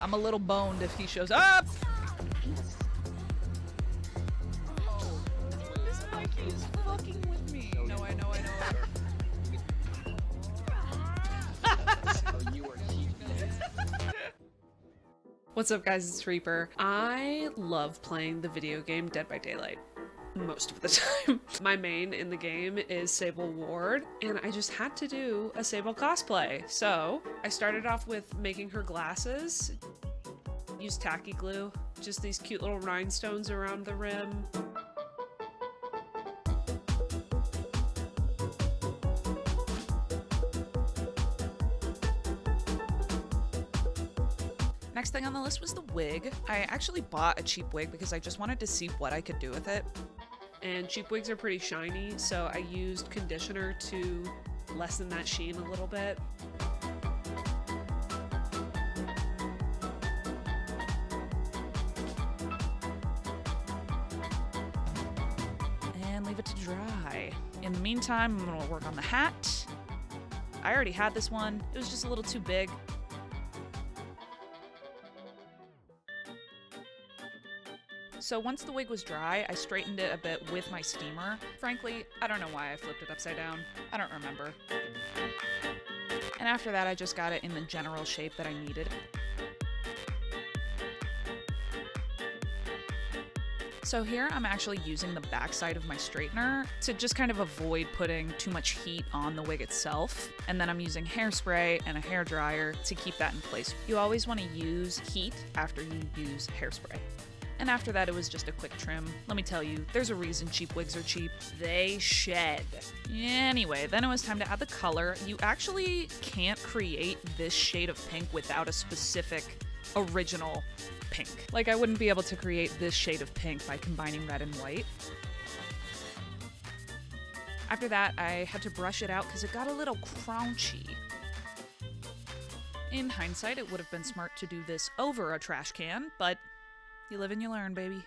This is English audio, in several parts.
I'm a little boned if he shows up. Oh, this Mikey is fucking with me. No, I know. What's up, guys? It's Reaper. I love playing the video game Dead by Daylight. Most of the time. My main in the game is Sable Ward, and I just had to do a Sable cosplay. So I started off with making her glasses, used tacky glue, just these cute little rhinestones around the rim. Next thing on the list was the wig. I actually bought a cheap wig because I just wanted to see what I could do with it. And cheap wigs are pretty shiny, so I used conditioner to lessen that sheen a little bit. And leave it to dry. In the meantime, I'm gonna work on the hat. I already had this one. It was just a little too big. So once the wig was dry, I straightened it a bit with my steamer. Frankly, I don't know why I flipped it upside down. I don't remember. And after that, I just got it in the general shape that I needed. So here I'm actually using the backside of my straightener to just kind of avoid putting too much heat on the wig itself. And then I'm using hairspray and a hair dryer to keep that in place. You always want to use heat after you use hairspray. And after that, it was just a quick trim. Let me tell you, there's a reason cheap wigs are cheap. They shed. Anyway, then it was time to add the color. You actually can't create this shade of pink without a specific original pink. Like, I wouldn't be able to create this shade of pink by combining red and white. After that, I had to brush it out because it got a little crunchy. In hindsight, it would have been smart to do this over a trash can, but you live and you learn, baby.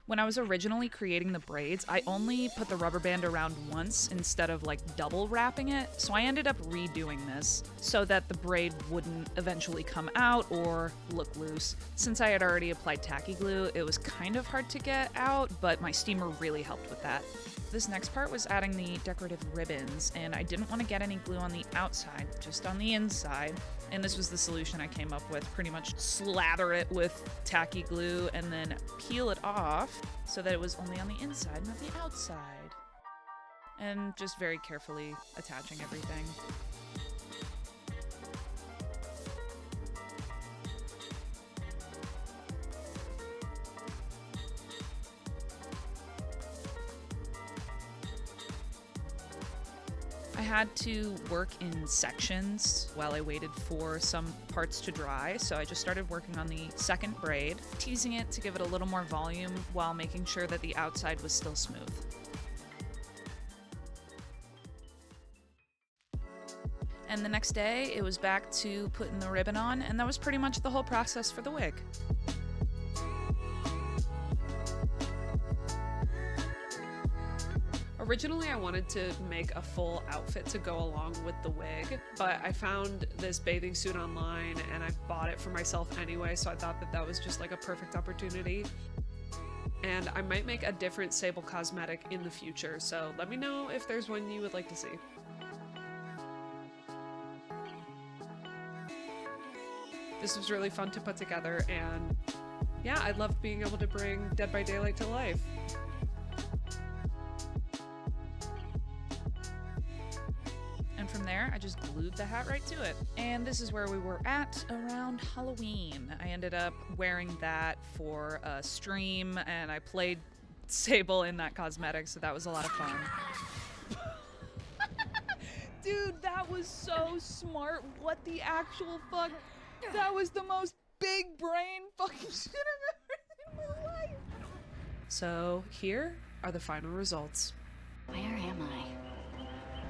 When I was originally creating the braids, I only put the rubber band around once instead of like double wrapping it, so I ended up redoing this so that the braid wouldn't eventually come out or look loose. Since I had already applied tacky glue, it was kind of hard to get out, but my steamer really helped with that. This next part was adding the decorative ribbons, and I didn't want to get any glue on the outside, just on the inside. And this was the solution I came up with. Pretty much slather it with tacky glue and then peel it off so that it was only on the inside, not the outside. And just very carefully attaching everything. I had to work in sections while I waited for some parts to dry, so I just started working on the second braid, teasing it to give it a little more volume while making sure that the outside was still smooth. And the next day, it was back to putting the ribbon on, and that was pretty much the whole process for the wig. Originally, I wanted to make a full outfit to go along with the wig, but I found this bathing suit online and I bought it for myself anyway, so I thought that that was just like a perfect opportunity. And I might make a different Sable cosmetic in the future, so let me know if there's one you would like to see. This was really fun to put together, and yeah, I loved being able to bring Dead by Daylight to life. And from there, I just glued the hat right to it. And this is where we were at around Halloween. I ended up wearing that for a stream, and I played Sable in that cosmetic, so that was a lot of fun. Dude, that was so smart. What the actual fuck? That was the most big brain fucking shit I've ever seen in my life. So here are the final results. Where am I?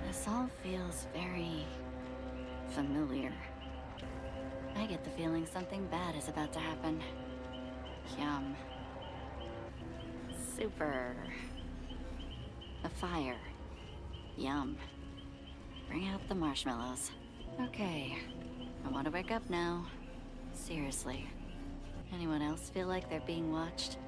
This all feels very familiar. I get the feeling something bad is about to happen. Yum. Super. A fire. Yum. Bring out the marshmallows. Okay. I want to wake up now. Seriously. Anyone else feel like they're being watched?